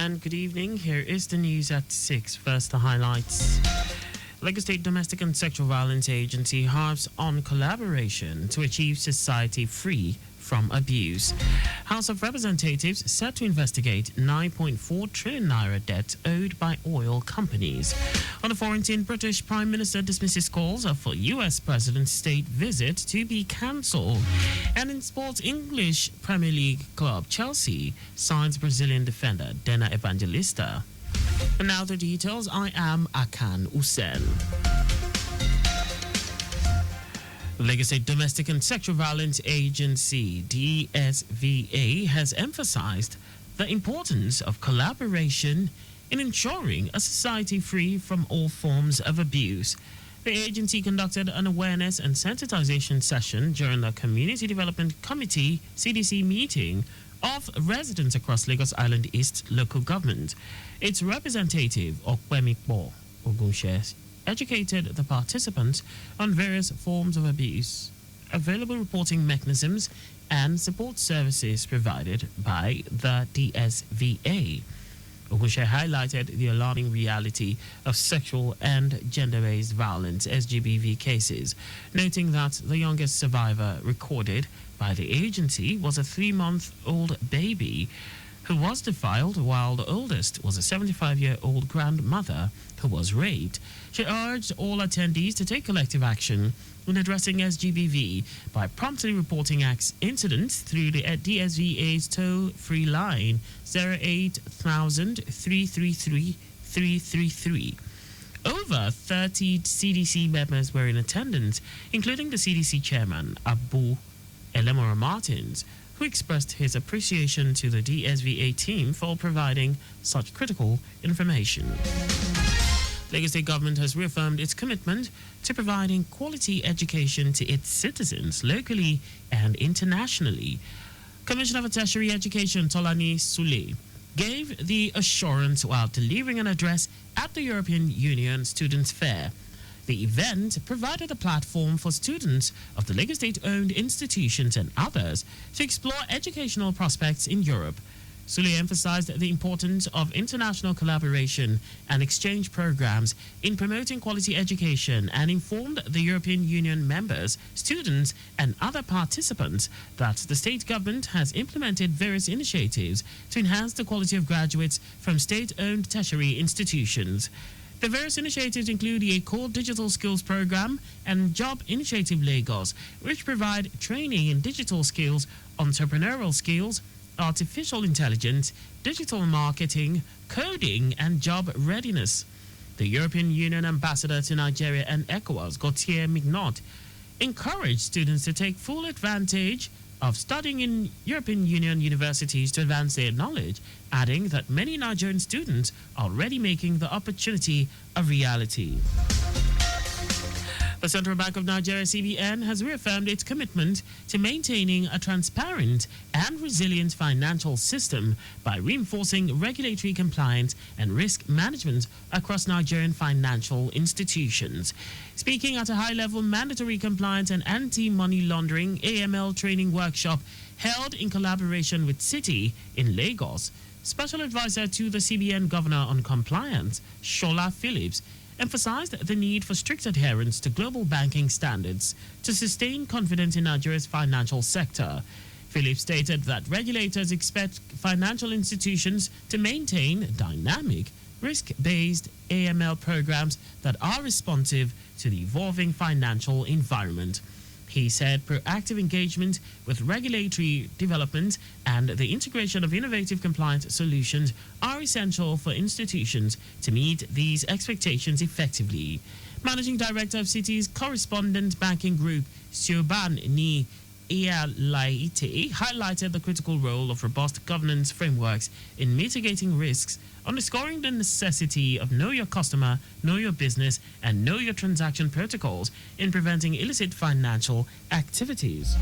and good evening. Here is the news at 6. First, the highlights. Lagos State Domestic and Sexual Violence Agency harps on collaboration to achieve society free from abuse. House of Representatives set to investigate 9.4 trillion naira debt owed by oil companies. On the foreign scene, British Prime Minister dismisses calls for US President's state visit to be cancelled. And in sports, English Premier League club Chelsea signs Brazilian defender Dena Evangelista. And now the details. I am Akan Usen. Lagos State Domestic and Sexual Violence Agency, DSVA, has emphasized the importance of collaboration in ensuring a society free from all forms of abuse. The agency conducted an awareness and sensitization session during the Community Development Committee (CDC) meeting of residents across Lagos Island East local government. Its representative, Okwemikpo Ogunshe, educated the participants on various forms of abuse, available reporting mechanisms, and support services provided by the DSVA. Ogunshe highlighted the alarming reality of sexual and gender-based violence (SGBV) cases, noting that the youngest survivor recorded by the agency was a 3-month-old baby who was defiled, while the oldest was a 75-year-old grandmother who was raped. She urged all attendees to take collective action in addressing SGBV by promptly reporting incidents through the DSVA's toll-free line 08000 333 333. Over 30 CDC members were in attendance, including the CDC chairman, Abu Elemora Martins, who expressed his appreciation to the DSVA team for providing such critical information. Lagos State government has reaffirmed its commitment to providing quality education to its citizens locally and internationally. Commissioner for Tertiary Education Tolani Sule gave the assurance while delivering an address at the European Union Students' Fair. The event provided a platform for students of the Lagos State-owned institutions and others to explore educational prospects in Europe. Sule emphasized the importance of international collaboration and exchange programs in promoting quality education and informed the European Union members, students, and other participants that the state government has implemented various initiatives to enhance the quality of graduates from state-owned tertiary institutions. The various initiatives include the Core Digital Skills Program and Job Initiative Lagos, which provide training in digital skills, entrepreneurial skills, artificial intelligence, digital marketing, coding, and job readiness. The European Union Ambassador to Nigeria and ECOWAS, Gautier Mignot, encouraged students to take full advantage of studying in European Union universities to advance their knowledge, adding that many Nigerian students are already making the opportunity a reality. The Central Bank of Nigeria, CBN, has reaffirmed its commitment to maintaining a transparent and resilient financial system by reinforcing regulatory compliance and risk management across Nigerian financial institutions. Speaking at a high-level mandatory compliance and anti-money laundering AML training workshop held in collaboration with Citi in Lagos, Special Advisor to the CBN Governor on Compliance, Shola Phillips, emphasized the need for strict adherence to global banking standards to sustain confidence in Nigeria's financial sector. Phillips stated that regulators expect financial institutions to maintain dynamic, risk-based AML programs that are responsive to the evolving financial environment. He said proactive engagement with regulatory development and the integration of innovative compliance solutions are essential for institutions to meet these expectations effectively. Managing Director of Citi's Correspondent Banking Group, Sioban Ni Laite, highlighted the critical role of robust governance frameworks in mitigating risks, underscoring the necessity of know your customer, know your business, and know your transaction protocols in preventing illicit financial activities.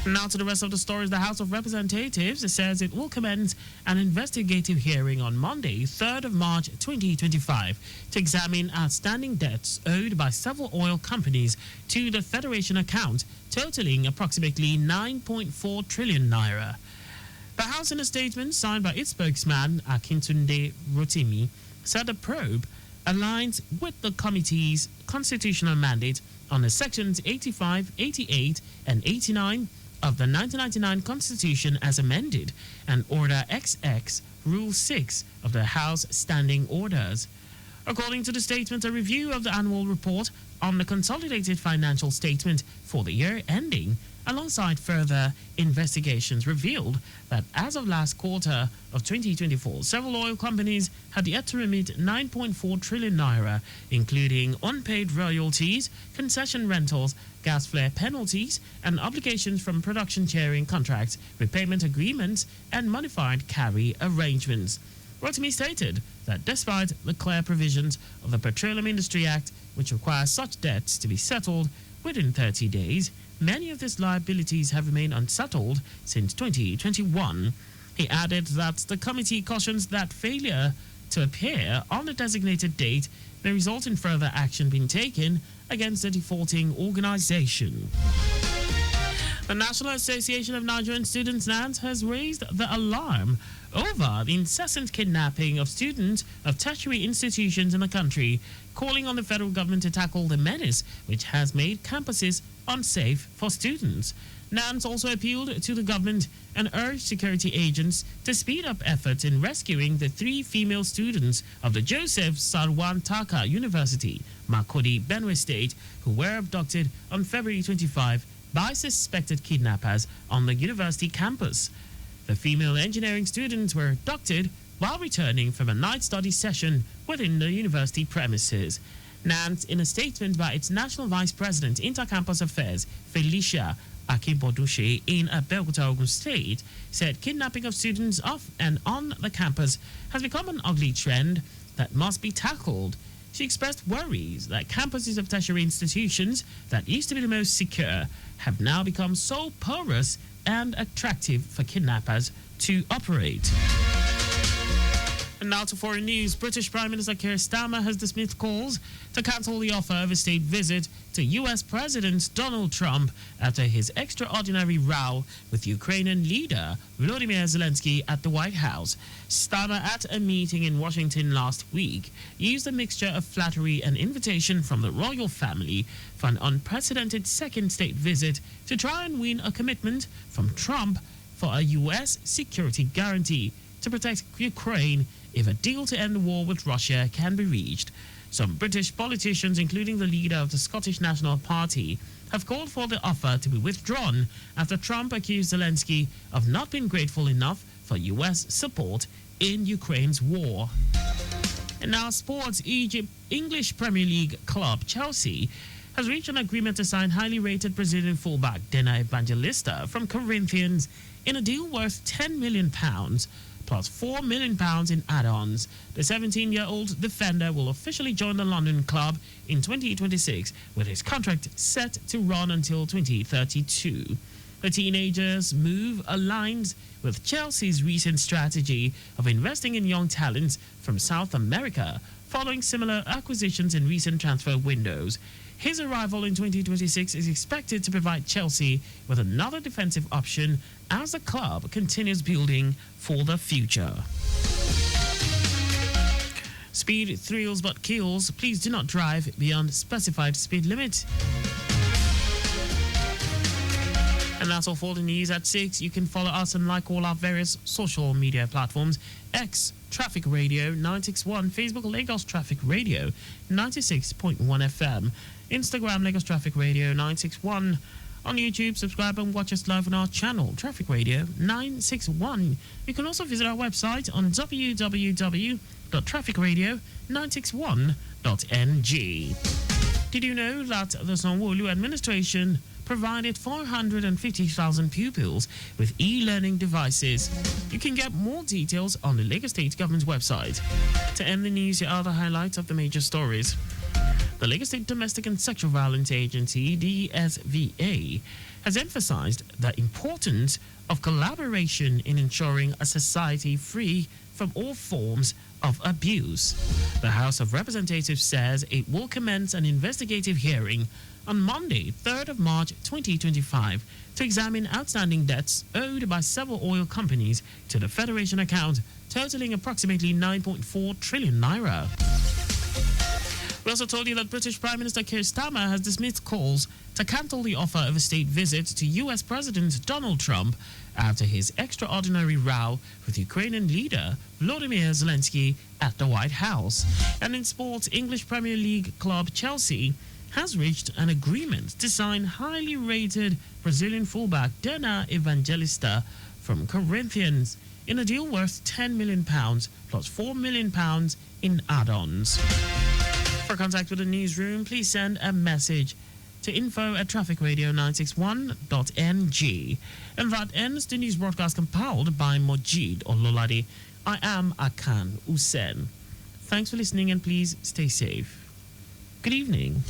Now to the rest of the stories. The House of Representatives says it will commence an investigative hearing on Monday, 3rd of March 2025, to examine outstanding debts owed by several oil companies to the Federation account, totaling approximately 9.4 trillion naira. The House, in a statement signed by its spokesman, Akan Usen, said the probe aligns with the committee's constitutional mandate under Sections 85, 88, and 89 of the 1999 Constitution as amended and Order XX, Rule 6 of the House Standing Orders. According to the statement, a review of the annual report on the consolidated financial statement for the year ending, alongside further investigations, revealed that as of last quarter of 2024, several oil companies had yet to remit 9.4 trillion naira, including unpaid royalties, concession rentals, gas flare penalties, and obligations from production sharing contracts, repayment agreements, and modified carry arrangements. Rotimi stated that despite the clear provisions of the Petroleum Industry Act, which requires such debts to be settled within 30 days, many of these liabilities have remained unsettled since 2021. He added that the committee cautions that failure to appear on the designated date may result in further action being taken against the defaulting organization. The National Association of Nigerian Students, NANS, has raised the alarm over the incessant kidnapping of students of tertiary institutions in the country, calling on the federal government to tackle the menace which has made campuses unsafe for students. NANS also appealed to the government and urged security agents to speed up efforts in rescuing the 3 female students of the Joseph Sarwan University, Makurdi, Benue State, who were abducted on February 25 by suspected kidnappers on the university campus. The female engineering students were abducted while returning from a night study session within the university premises. NANS, in a statement by its National Vice President, Intercampus Affairs, Felicia Akibodushe, in Abeokuta, Ogun State, said kidnapping of students off and on the campus has become an ugly trend that must be tackled. She expressed worries that campuses of tertiary institutions that used to be the most secure have now become so porous and attractive for kidnappers to operate. And now to foreign news. British Prime Minister Keir Starmer has dismissed calls to cancel the offer of a state visit to US President Donald Trump after his extraordinary row with Ukrainian leader Volodymyr Zelensky at the White House. Starmer, at a meeting in Washington last week, used a mixture of flattery and invitation from the royal family for an unprecedented second state visit to try and win a commitment from Trump for a US security guarantee to protect Ukraine if a deal to end the war with Russia can be reached. Some British politicians, including the leader of the Scottish National Party, have called for the offer to be withdrawn after Trump accused Zelensky of not being grateful enough for US support in Ukraine's war. And now sports. English Premier League club Chelsea has reached an agreement to sign highly rated Brazilian fullback Dena Evangelista from Corinthians in a deal worth £10 million plus £4 million in add-ons. The 17-year-old defender will officially join the London club in 2026, with his contract set to run until 2032. The teenager's move aligns with Chelsea's recent strategy of investing in young talents from South America, following similar acquisitions in recent transfer windows. His arrival in 2026 is expected to provide Chelsea with another defensive option as the club continues building for the future. Speed thrills but kills. Please do not drive beyond specified speed limit. And that's all for the news at 6. You can follow us and like all our various social media platforms. X, Traffic Radio 961. Facebook, Lagos Traffic Radio 96.1 FM. Instagram, Lagos Traffic Radio 961. On YouTube, subscribe and watch us live on our channel, Traffic Radio 961. You can also visit our website on www.trafficradio961.ng. Did you know that the Sanwo-Olu administration provided 450,000 pupils with e-learning devices? You can get more details on the Lagos State Government's website. To end the news, here are the highlights of the major stories. The Lagos State Domestic and Sexual Violence Agency, DSVA, has emphasized the importance of collaboration in ensuring a society free from all forms of abuse. The House of Representatives says it will commence an investigative hearing on Monday, 3rd of March 2025, to examine outstanding debts owed by several oil companies to the Federation account, totaling approximately 9.4 trillion naira. We also told you that British Prime Minister Keir Starmer has dismissed calls to cancel the offer of a state visit to US President Donald Trump after his extraordinary row with Ukrainian leader Volodymyr Zelensky at the White House. And in sports, English Premier League club Chelsea has reached an agreement to sign highly rated Brazilian fullback Dena Evangelista from Corinthians in a deal worth £10 million plus £4 million in add-ons. For contact with the newsroom, please send a message to info@trafficradio961.ng. And that ends the news broadcast compiled by Mojid Ololade. I am Akan Usen. Thanks for listening and please stay safe. Good evening.